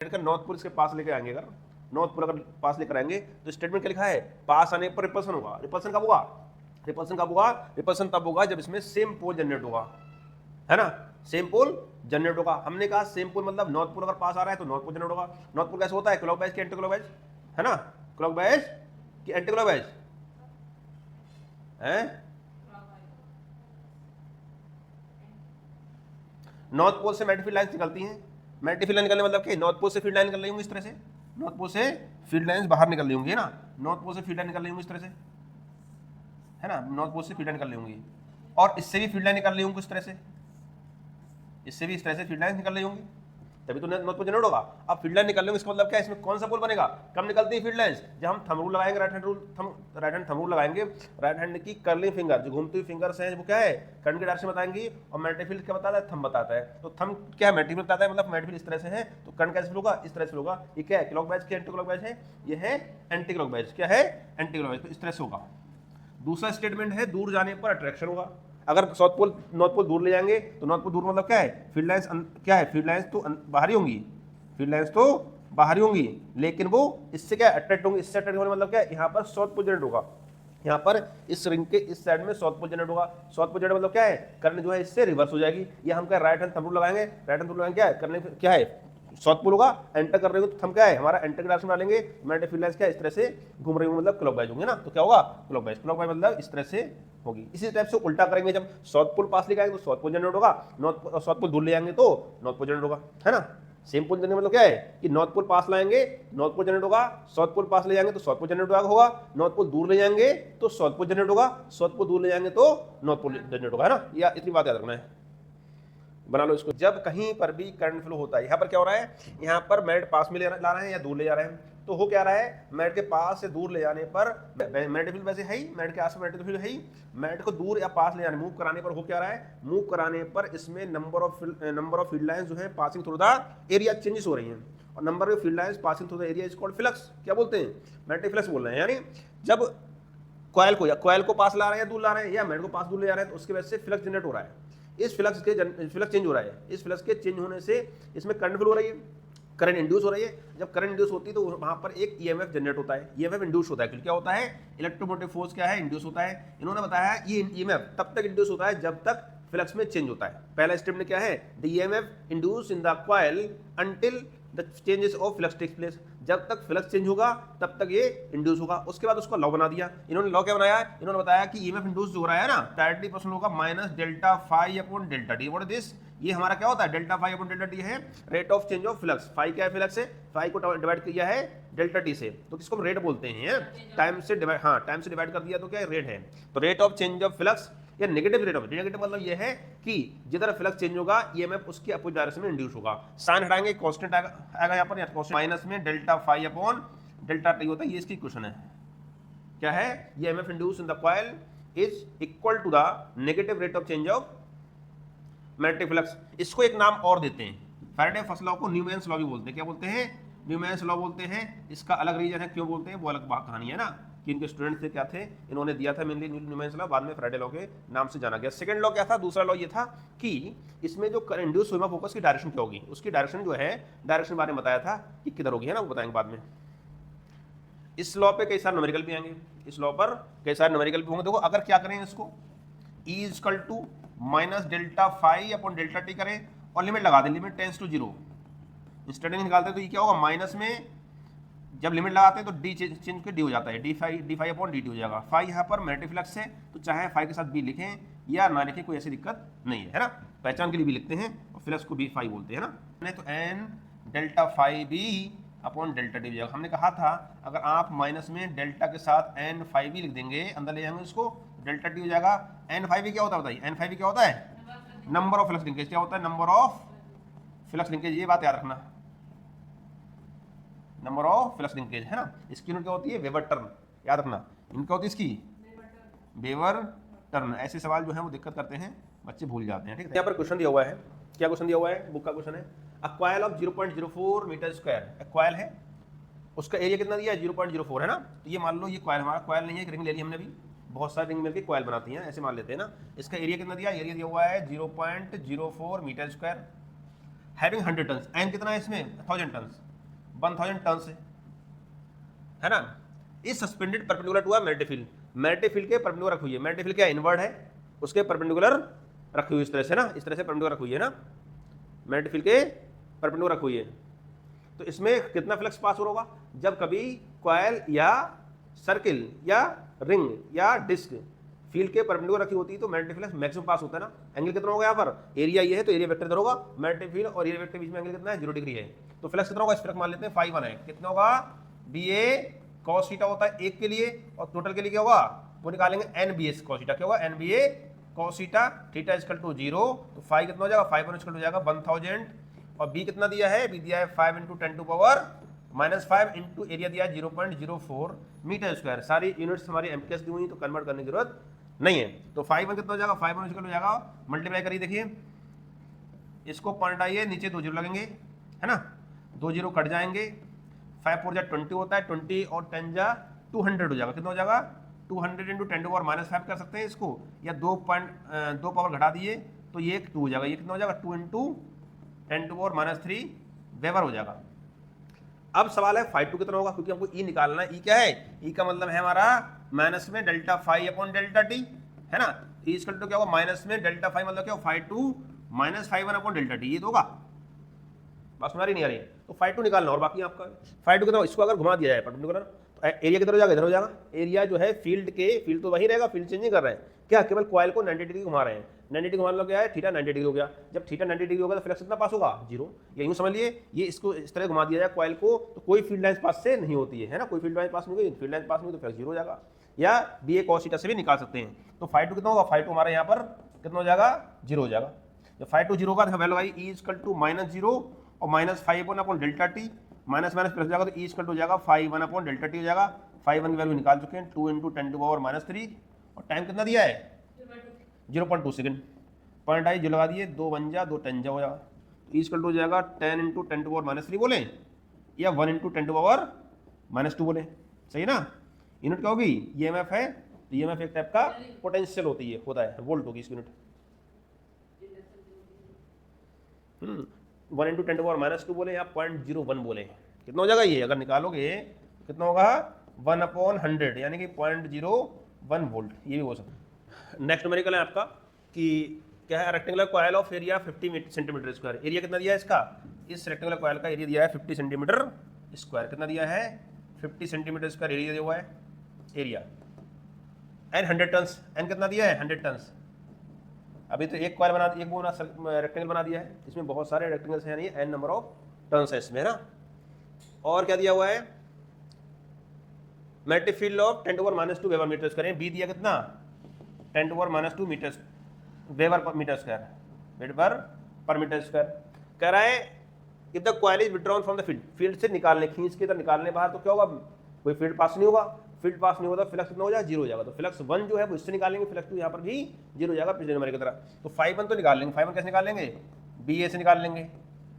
का north pole इसके पास लेके आएंगे, अगर नॉर्थ पोल अगर पास लेकर आएंगे तो स्टेटमेंट क्या लिखा है, पास आने पर रिपल्सन होगा। रिपल्सन कब होगा, रिपल्सन कब होगा, रिपल्सन तब होगा जब इसमें सेम पोल जनरेट होगा, है ना, सेम पोल जनरेट होगा। हमने कहा सेम पोल मतलब नॉर्थ पोल अगर पास आ रहा है तो नॉर्थ पोल जनरेट होगा। नॉर्थ पोल कैसे होता है, क्लॉकवाइज की एंटी क्लॉकवाइज, है ना, क्लॉकवाइज की एंटी क्लॉकवाइज है। नॉर्थ पोल से मैग्नेटिक फील्ड लाइंस निकलती हैं, मैग्नेटिक फील्ड लाइन निकलने मतलब कि नॉर्थ पोल से फील्ड लाइन निकल रही होंगी इस तरह से, नॉर्थ पोल से फील्ड लाइंस बाहर निकल रही होंगी, है ना, नॉर्थ पोल से फील्ड लाइन निकल रही होंगी इस तरह से, है ना, नॉर्थ पोल से फील्ड लाइन निकल रही होंगी, और इससे भी फील्ड लाइन निकल रही होंगी इस तरह से, इससे भी इस तरह से फील्ड लाइन निकल रही होंगी, तभी तो नॉर्थ पोल जनरेट होगा। अब फील्ड लाइन निकल रही होंगी, इसका मतलब क्या है, इसमें कौन सा पोल बनेगा, कब निकलती है फील्ड लाइंस, जब हम थंब रूल लगाएंगे, राइट हैंड थंब रूल लगाएंगे, राइट हैंड की कर्लिंग फिंगर जो घूमती हुई फिंगर्स है वो क्या है, करंट की डायरेक्शन बताएंगी, और मैग्नेटिक फील्ड क्या बताता है, थंब बताता है। तो थंब क्या है, मैग्नेटिक फील्ड बताता है, मतलब मैग्नेटिक फील्ड इस तरह से है तो करंट कैसे होगा, इस तरह से होगा। ये क्या है, क्लॉकवाइज की एंटी क्लॉकवाइज है, ये है एंटी क्लॉकवाइज, क्या है एंटी क्लॉकवाइज, तो इस तरह से होगा। दूसरा स्टेटमेंट है दूर जाने पर अट्रैक्शन होगा। अगर साउथ पोल नॉर्थ पोल दूर ले जाएंगे तो नॉर्थ पोल दूर मतलब क्या है, फील्ड लाइंस क्या है, फील्ड लाइंस तो बाहरी होंगी, फील्ड लाइंस तो बाहरी होंगी, लेकिन वो इससे क्या अट्रैक्ट होंगी, इससे अट्रैक्ट होने मतलब क्या है, यहाँ पर साउथ पोल जनरेट होगा, यहाँ पर इस रिंग के इस साइड में साउथ पोल जनरेट होगा। साउथ पोल जनरेट मतलब क्या है, करंट जो है इससे रिवर्स हो जाएगी, या हम क्या राइट हैंड थंब रूल लगाएंगे, राइट हैंड थंब रूल लगाएंगे, क्या है करने क्या है, साउथ पोल होगा, एंटर कर रहे हो तो थंब क्या है हमारा एंटर की डायरेक्शन डालेंगे, मैग्नेटिक फील्ड लाइंस क्या है इस तरह से घूम रही होंगी, मतलब क्लॉकवाइज होंगे ना, तो क्या होगा क्लॉकवाइज, क्लॉकवाइज मतलब इस तरह से होगी। इसी टाइप से उल्टा करेंगे, जब साउथ पोल पास लेके आएंगे तो साउथ पोल जनरेट होगा, नॉर्थ साउथ पोल दूर ले जाएंगे तो नॉर्थ पोल जनरेट होगा, है ना। सेम पोल जनरेट मतलब क्या है कि नॉर्थ पोल पास लाएंगे नॉर्थ पोल जनरेट होगा, साउथ पोल पास ले जाएंगे तो साउथ पोल जनरेट होगा, नॉर्थ पोल दूर ले जाएंगे तो साउथ पोल जनरेट होगा, साउथ पोल दूर ले जाएंगे तो नॉर्थ पोल जनरेट होगा, है ना, या इतनी बात याद रखना है, बना लो इसको। जब कहीं पर भी करंट फ्लो होता है, यहाँ पर क्या हो रहा है, यहाँ पर मैग्नेट पास में ला रहे हैं या दूर ले जा रहे हैं, तो हो क्या रहा है, मैग्नेट के पास से दूर ले जाने पर मैग्नेटिक फील्ड वैसे है ही, मैग्नेट के आस पास मैग्नेटिक फील्ड है ही, मैग्नेट को दूर या पास ले जाने मूव कराने पर हो क्या रहा है, मूव कराने पर इसमें नंबर ऑफ फील्ड लाइंस जो है passing through the area changes हो रही हैं, और number of field lines passing through the area is called flux, क्या बोलते हैं, मैग्नेटिक फ्लक्स बोल रहे हैं। यानी जब कॉइल को पास ला रहे हैं या दूर ला रहे हैं, या मैग्नेट को पास दूर ले जा रहे हैं, तो उसकी वजह से फ्लक्स जनरेट हो रहा है, इस फ्लक्स चेंज हो रहा है, इस फ्लक्स के चेंज होने से इसमें करंट फ्लो हो रही है, करंट इंड्यूस हो रही है। जब करंट इंड्यूस होती है तो वहां पर एक ईएमएफ जनरेट होता है, ईएमएफ इंड्यूस होता है, क्योंकि क्या होता है इलेक्ट्रोमोटिव फोर्स क्या है इंड्यूस होता है। इन्होंने बताया ये ईएमएफ तब तक इंड्यूस होता है जब तक फ्लक्स में चेंज होता है। पहला स्टेटमेंट क्या है, the EMF induce in the coil until the changes of flux takes place, जब तक फ्लक्स चेंज होगा तब तक ये इंड्यूस होगा। उसके बाद उसको लॉ बना दिया इन्होंने, लॉ क्या बनाया, इन्होंने बताया कि ईएमएफ इंड्यूस जो हो रहा है ना डायरेक्टली प्रोपोर्शनल होगा minus delta phi upon delta T. What is this, ये हमारा क्या होता है, delta phi upon delta T है rate of change of flux, phi क्या है फ्लक्स है, फाई को डिवाइड किया है डेल्टा टी से, तो किसको हम रेट बोलते हैं, टाइम से डिवाइड, हाँ टाइम से डिवाइड कर दिया तो क्या रेट है, तो rate of change of flux या नेगेटिव रेट ऑफ, नेगेटिव मतलब ये है कि जिधर फ्लक्स चेंज होगा ईएमएफ उसके अपोजिट डायरेक्शन में इंड्यूस होगा। साइन हटाएंगे कांस्टेंट आएगा यहाँ पर, या कांस्टेंट माइनस में delta phi upon delta t होता है, ये इसकी क्वेश्चन है, क्या है EMF induce in the coil is equal to the negative rate of change of magnetic flux. इसको एक नाम और देते हैं, फैराडे फर्स्ट लॉ को न्यूमैन्स लॉ भी बोलते हैं, क्या बोलते हैं न्यूमैन्स लॉ बोलते हैं। इसका अलग रीजन है क्यों बोलते हैं वो अलग कहानी है ना, कि इनके स्टूडेंट थे क्या थे, इन्होंने दिया था मेनली न्यूमैन्स लॉ, बाद में फैराडे लॉ के नाम से जाना गया। सेकंड लॉ क्या था, दूसरा लॉ ये था कि इसमें जो करंट इंड्यूस हुआ फोकस की डायरेक्शन क्या होगी, उसकी डायरेक्शन जो है डायरेक्शन बारे में बताया था कि किधर होगी, है ना, वो बताएंगे बाद में। इस लॉ पे कई सारे न्यूमेरिकल भी आएंगे, इस लॉ पर कई सारे न्यूमेरिकल भी होंगे। देखो अगर क्या करें इसको, E is equal to minus delta phi upon delta t करें और लिमिट लगा दें, limit tends to zero, instant निकालते हैं तो ये क्या होगा, माइनस में जब लिमिट लगाते हैं तो डी चेंज के डी हो जाता है, d phi upon d t हो जाएगा। फाई यहाँ पर मैग्नेटिक फ्लक्स है तो चाहे फाई के साथ बी लिखें या ना लिखें कोई ऐसी दिक्कत नहीं है ना, पहचान के लिए भी लिखते हैं और फ्लक्स को बी फाई बोलते हैं ना, नहीं तो N delta phi B upon delta t हो जाएगा। हमने कहा था अगर आप माइनस में डेल्टा के साथ एन फाई बी लिख देंगे, अंदर ले जाएंगे उसको, डेल्टा टी हो जाएगा। एन फाई बी क्या होता है बताइए, एन फाई बी क्या होता है, नंबर ऑफ फ्लक्स लिंकेज, क्या होता है नंबर ऑफ फ्लक्स लिंकेज, ये बात याद रखना, नंबर ऑफ फ्लक्स लिंकेज, है ना। इसकी यूनिट क्या होती है वेबर टर्न, याद रखना, इनका होती है इसकी वेबर टर्न। ऐसे सवाल जो है वो दिक्कत करते हैं, बच्चे भूल जाते हैं, ठीक है। यहाँ पर क्वेश्चन दिया हुआ है, क्या क्वेश्चन दिया हुआ है, बुक का क्वेश्चन है, a coil of 0.04 metre square, coil है उसका एरिया कितना दिया है 0.04 है ना, तो ये मान लो ये कॉइल हमारा कॉइल नहीं है, एक रिंग ले ली हमने भी, बहुत सारी रिंग मिलकर कॉइल बनाती हैं, ऐसे मान लेते हैं ना। इसका एरिया कितना दिया, एरिया दिया हुआ है 0.04 metre square, having 100 turns, N कितना है इसमें 1000 टन्स, 1000 टन से, है ना। इस suspended perpendicular to magnetic field, magnetic field के परपेंडिकुलर रखी हुई है। मेरिटिक फील्ड क्या इनवर्ड है, उसके परपेंडिकुलर रखी हुई इस तरह से ना, इस तरह से परपेंडिकुलर रखी हुई है ना, मेरिटिक फील्ड के परपेंडिकुलर रखी हुई है। तो इसमें कितना फ्लक्स पास हो होगा, जब कभी कॉइल या सर्किल या रिंग या डिस्क फील्ड के परपेंडिकुलर रखी होती है तो मैग्नेटिक फ्लक्स मैक्सिमम पास होता है ना। एंगल कितना होगा यहाँ पर, एरिया ये है तो एरिया वेक्टर इधर होगा, मैग्नेटिक फील्ड और एरिया वेक्टर के बीच में एंगल कितना है, 0 डिग्री है। तो फ्लक्स कितना होगा, इस फ्लक्स मान लेते हैं φ1 है, कितना होगा, BA cos थीटा होता है एक के लिए, और टोटल के लिए क्या होगा, वो निकालेंगे NBA cos थीटा, क्या होगा NBA cos theta, theta equal to 0, तो फाई कितना हो जाएगा, φ1 इक्वल हो जाएगा 1000, और B कितना दिया है, B दिया है 5 × 10⁻⁻5 इंटू एरिया दिया है 0.04 मीटर स्क्वायर। सारी यूनिट्स हमारी एमकेएस दी हुई तो कन्वर्ट करने की जरूरत नहीं है। तो φ1 कितना हो जाएगा, φ1 इक्वल हो जाएगा, मल्टीप्लाई करिए, देखिए इसको पॉइंट आइए, नीचे 2 जीरो लगेंगे, है ना, 2 जीरो कट जाएंगे, 5 4 जा 20 होता है, 20 और 10 जा 200 हो जाएगा, कितना हो जाएगा 200 × 10⁻⁻5 कर सकते हैं इसको, या 2 पावर घटा दिए तो ये 2 हो जाएगा, ये कितना हो जाएगा 2 × 10⁻³ वेबर हो जाएगा। अब सवाल है φ2 कितना होगा, क्योंकि हमको E निकालना है। E क्या है, E का मतलब है हमारा माइनस में delta phi upon delta T, है ना। E इक्वल टू क्या होगा, माइनस में डेल्टा फाई मतलब क्या होगा, φ2 माइनस φ1 अपॉन डेल्टा टी, ये तो होगा। बात सुना रही नहीं आ रही है, तो φ2 निकालना, और बाकी आपका φ2 कितना, इसको अगर घुमा दिया जाए परपेंडिकुलर तो एरिया किधर हो जाएगा, इधर हो जाएगा। एरिया जो है फील्ड के, फील्ड तो वही रहेगा, फील्ड चेंज नहीं कर रहे हैं, क्या केवल कॉइल को 90 डिग्री घुमा रहे हैं। 90 डिग्री घुमाने लग गया है, थीटा 90 डिग्री हो गया, जब थीटा 90 डिग्री होगा तो फ्लक्स कितना पास होगा, 0। या यूँ समझ लिए, ये इसको इस तरह घुमा दिया जाए कॉइल को तो कोई फील्ड लाइन पास से नहीं होती है ना, कोई फील्ड लाइन पास नहीं हुई, फील्ड लाइन पास नहीं हुई तो फ्लक्स 0 हो जाएगा। या BA cos थीटा से भी निकाल सकते हैं। तो φ2 कितना होगा, φ2 हमारे यहाँ पर कितना हो जाएगा, 0 हो जाएगा। जब φ2 0 होगा तो value I E equal to -0 और -φ1 upon delta T, minus minus plus हो जाएगा तो E इक्वल टू हो जाएगा φ1 अपॉन डेल्टा टी हो जाएगा। φ1 की वैल्यू निकाल चुके हैं, 2 × 10⁻³ और टाइम कितना दिया है 0.2 सेकंड। पॉइंट आई जो लगा दिए, 2 1 जा 2 10 जा हो जाएगा, तो E इक्वल टू हो जाएगा 10 × 10⁻³ बोले या 1 × 10⁻² बोले, सही ना। यूनिट क्या होगी, EMF है तो EMF एक टाइप का पोटेंशियल होती है, होता है, वोल्ट होगी इस यूनिट। 1 × 10⁻² बोले या 0.01 बोले, कितना हो जाएगा ये, अगर निकालोगे कितना होगा 1/100 यानी कि 0.01 वोल्ट, ये भी हो सकता है। नेक्स्ट न्यूमेरिकल है आपका कि क्या है, rectangular coil of area 50 centimetre square. Area कितना दिया है इसका, इस रेक्टेंगुलर कॉइल का एरिया दिया है 50 सेंटीमीटर स्क्वायर, कितना दिया है 50 सेंटीमीटर स्क्वायर एरिया दिया हुआ है, एरिया। एन 100 टन्स, एन कितना दिया है 100 टन्स। अभी तो एक कॉइल बना, एक वो रेक्टेंगल बना दिया है, इसमें बहुत सारे रेक्टेंगल्स हैं, यानी एन नंबर ऑफ टर्न्स है इसमें, है ना। और क्या दिया हुआ है, magnetic field of 10⁻² weber metre square. B दिया कितना 10⁻² मीटर वेबर पर मीटर स्क्वायर, वेबर पर मीटर स्क्वायर। कह रहा है if the coil is withdrawn from the field, field से निकालने, खींच के इधर निकालने बाहर, तो क्या होगा, कोई फील्ड पास नहीं होगा, फील्ड पास नहीं होता, फ्लक्स कितना हो जाएगा 0 हो जाएगा। तो फ्लक्स 1 जो है वो इससे निकालेंगे, फ्लक्स 2 यहाँ पर भी 0 हो जाएगा पिछले नंबर की तरह। तो φ1 तो निकाल लेंगे, φ1 कैसे निकाल लेंगे, BA से निकाल लेंगे,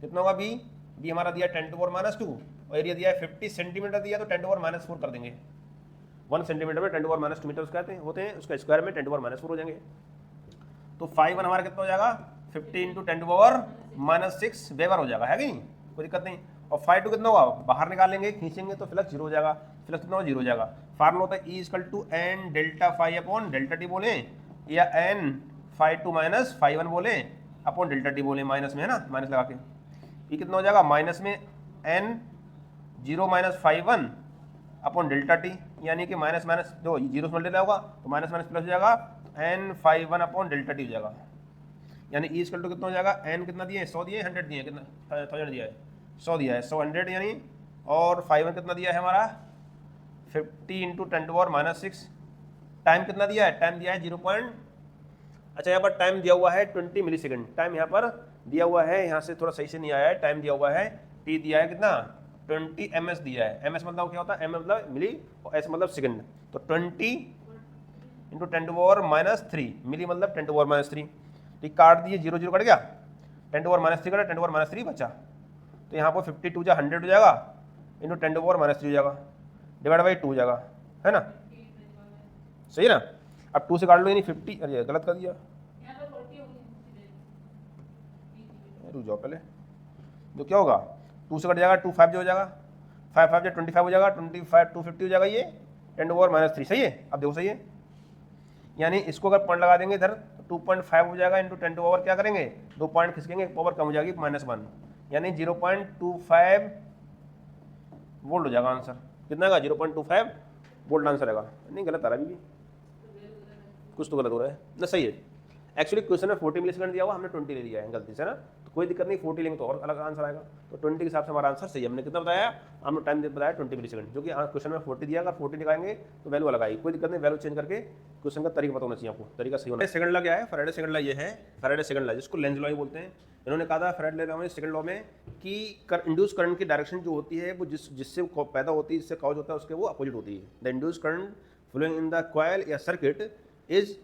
कितना होगा B हमारा दिया 10⁻² और एरिया दिया है 50 सेंटीमीटर दिया, तो 10⁻⁴ कर देंगे, 1 सेंटीमीटर में 10⁻² मीटर स्क्वायर होते हैं, उसका स्क्वायर में 10⁻⁴ हो जाएंगे। तो φ1 हमारा कितना हो जाएगा 50 × 10⁻⁶ वेबर हो जाएगा, है कि नहीं, कोई दिक्कत नहीं। और φ2 कितना होगा, बाहर निकालेंगे, खींचेंगे तो फ्लक्स 0 हो जाएगा, फ्लक्स कितना 0 हो जाएगा। फार्मूला होता है E equal to N delta phi upon delta t बोले, या N φ2 माइनस φ1 बोले अपॉन डेल्टा टी बोले, माइनस में है ना, माइनस लगा के ये कितना हो जाएगा, माइनस में N 0 minus φ1 upon delta T, यानी कि माइनस माइनस जो 0 से मल्टीप्लाई होगा तो माइनस माइनस प्लस हो जाएगा, N φ1 अपॉन डेल्टा टी हो जाएगा। यानी E इक्वल टू कितना हो जाएगा, N कितना दिया है 100 दिया है, 100 दिया है, कितना 1000 दिया है, 100 दिया है, 100 100 यानी, और φ1 कितना दिया है हमारा 50 × 10⁻⁶। टाइम कितना दिया है, टाइम दिया है 0. अच्छा यहाँ पर टाइम दिया हुआ है 20 मिली सेकेंड, टाइम यहाँ पर दिया हुआ है, यहाँ से थोड़ा सही से नहीं आया है, टाइम दिया हुआ है T दिया है कितना 20 ms दिया है। ms मतलब क्या होता है, m मतलब मिली और s मतलब सेकेंड, तो 20 × 10⁻³ मिली मतलब 10⁻³। तो काट दिए, 0 0 कट गया, 10⁻³ कटा, 10⁻³ बचा, तो यहाँ पर 52 जा 100 हो जाएगा, इंटू 10⁻³ हो जाएगा, डिवाइड बाई 2 हो जाएगा, है ना, सही है ना। अब 2 से काट लो, यानी 50, अरे गलत कर दिया, रुक जाओ पहले, तो क्या होगा 2 से कट जाएगा, 2 5 जो हो जाएगा, 5 5 या 25 हो जाएगा, 25 250 हो जाएगा ये 10⁻³ सही है। अब देखो सही है, यानी इसको अगर पॉइंट लगा देंगे इधर 2.5 हो जाएगा इंटू 10⁻, क्या करेंगे 2 पॉइंट खिसकेंगे, पावर कम हो जाएगी -1, यानी 0.25 वोल्ट हो जाएगा आंसर। कितना का 0.25 वोल्ट आंसर आएगा। नहीं गलत आ रहा भी, कुछ तो गलत हो रहा है ना, सही है। एक्चुअली क्वेश्चन में 40 मिलीसेकंड दिया हुआ, हमने 20 ले लिया है गलती से ना, तो कोई दिक्कत नहीं, 40 लेंगे तो और अलग आंसर आएगा। तो 20 के हिसाब से हमारा आंसर सही है। हमने कितना बताया, हमने टाइम बताया 20 मिलीसेकंड, जो कि क्वेश्चन में 40 दिया, अगर 40 निकालेंगे तो वैल्यू अलग आएगी, कोई दिक्कत नहीं, वैल्यू चेंज करके क्वेश्चन का तरीका पता होना चाहिए आपको, तरीका सही होना। सेकंड लॉ क्या है, फैराडे सेकंड लॉ ये है, फैराडे सेकंड लॉ जिसको लेंज लॉ ही बोलते हैं। इन्होंने कहा था फैराडे लॉ में, सेकंड लॉ में, कि इंड्यूस करंट की डायरेक्शन जो होती है वो जिससे पैदा होती है, जिससे कॉज होता है, उसके वो अपोजिट होती है। The induce current flowing in the coil या circuit is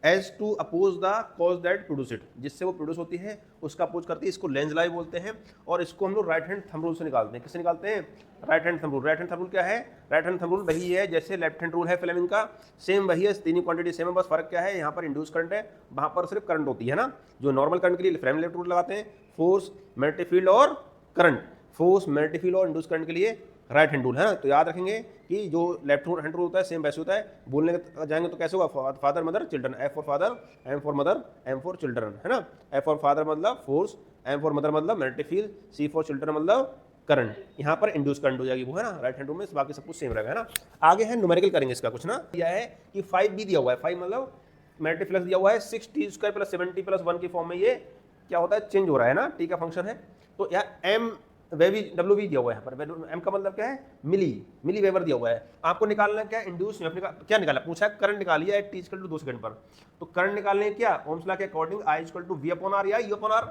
as to oppose the cause that produce it, जिससे वो प्रोड्यूस होती है उसका अपोज करती है, इसको लेंज लॉ बोलते हैं। और इसको हम लोग राइट हैंड थंब रूल से निकालते हैं। किससे निकालते हैं, right hand thumb rule. Right hand thumb rule क्या है, राइट हैंड थंब रूल वही है जैसे लेफ्ट हैंड रूल है फ्लेमिंग का, सेम वही है, तीनों क्वांटिटी सेम है, बस फर्क क्या है, यहाँ पर इंड्यूस करंट है, वहाँ पर सिर्फ करंट होती है ना। जो नॉर्मल करंट के लिए फ्लेमिंग लेफ्ट रूल लगाते हैं, फोर्स मैग्नेटिक फील्ड और करंट, फोर्स मैग्नेटिक फील्ड और इंड्यूस करंट के लिए राइट हैंड रूल है ना। तो याद रखेंगे कि जो लेफ्ट हैंड रूल होता है सेम वैसे होता है। बोलने जाएंगे तो कैसे होगा, father mother children, F for father, M for mother, M for children, है ना। एफ फॉर फादर मतलब फोर्स, एम फॉर मदर मतलब magnetic field, C for children मतलब करंट। यहाँ पर इंड्यूस करंट हो जाएगी वो, है ना, राइट हैंड रूल में, बाकी सब कुछ सेम रहेगा, है ना। आगे है न्यूमेरिकल करेंगे इसका कुछ ना। यह है कि 5b दिया हुआ है, 5 मतलब मैग्नेटिक फ्लक्स दिया हुआ है 6t² + 7t + 1 की फॉर्म में, ये क्या होता है, चेंज हो रहा है ना, टी का फंक्शन है। तो यहाँ एम डब्ल्यू भी दिया हुआ है यहाँ पर, एम का मतलब क्या है, मिली वेबर दिया हुआ है। आपको निकालना क्या है, इंड्यूस क्या निकाला, पूछा है करंट निकालिए एट t = 2 सेकंड पर। तो करंट निकालने क्या, ओम्स लॉ के अकॉर्डिंग I = V/R या E/R।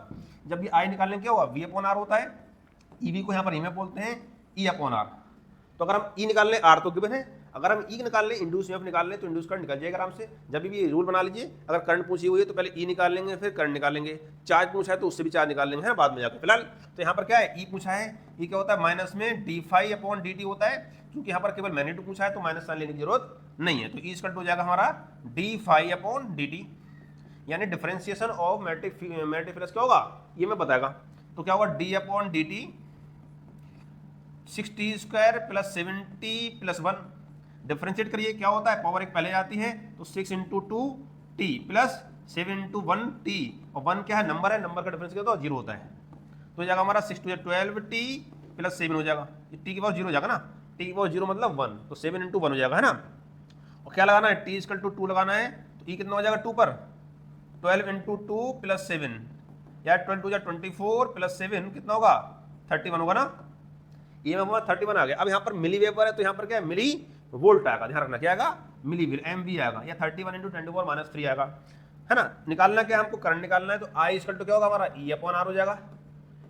जब भी I निकालने क्या हुआ, V/R होता है, EV को यहाँ पर E में बोलते हैं, E/R। तो अगर हम E निकाल लें, R तो गिवन है, अगर हम E निकाल लें, इंड्यूस EMF निकाल लें, तो इंड्यूस करंट निकल जाएगा आराम से। जब भी रूल बना लीजिए, अगर करंट पूछी हुई है तो पहले E निकाल लेंगे, फिर करंट निकालेंगे। चार्ज पूछा है तो उससे भी चार्ज निकाल लेंगे, है बाद में जाकर। फिलहाल तो यहाँ पर क्या है, E पूछा है, E क्या होता है, माइनस में d∅/dt होता है, क्योंकि यहाँ पर केवल मैग्नीट्यूड पूछा है तो माइनस साइन लेने की जरूरत नहीं है। तो E = हो जाएगा हमारा d∅/dt, यानी डिफरेंशिएशन ऑफ मैग्नेटिक फ्लक्स क्या होगा, ये मैं बताएगा। तो क्या होगा, d/dt 6t² + 7t + 1, डिफरेंशिएट करिए क्या होता है, पावर एक पहले जाती है, तो 6 × 2t + 7 × 1t, और 1 क्या है, नंबर है, नंबर का डिफरेंस क्या होता है, 0 होता है। तो हो जाएगा हमारा 6 × 12t + 7 हो जाएगा, t की पावर 0 हो जाएगा ना, t की पावर 0 मतलब 1, तो 7 × 1 हो जाएगा, है ना। और क्या लगाना है, t = 2 लगाना है, तो e कितना हो जाएगा 2 पर, 12 × 2 + 7, या 12 × 2 = 24 + 7 कितना होगा, 31 होगा ना। ये में हमारा 31 आ गया। अब यहाँ पर मिली वेबर है, तो यहाँ पर क्या है, मिली वोल्ट आएगा, ध्यान रखना क्या आएगा, मिली MV आएगा, या 31 × 10⁻³ आएगा, है ना। निकालना क्या है, हमको करंट निकालना है, तो I = क्या होगा हमारा, E/R हो जाएगा,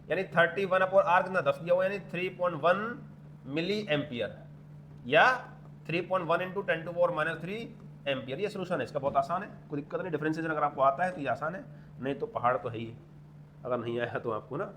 यानी 31/R कितना 10 दिया हुआ, यानी 3.1 मिली एम्पियर, या 3.1 × 10⁻³ एम्पियर। ये सोल्यूशन है इसका, बहुत आसान है, कोई दिक्कत नहीं। डिफरेंशिएशन अगर आपको आता है तो ये आसान है, नहीं तो पहाड़ तो है ही, अगर नहीं आया तो आपको ना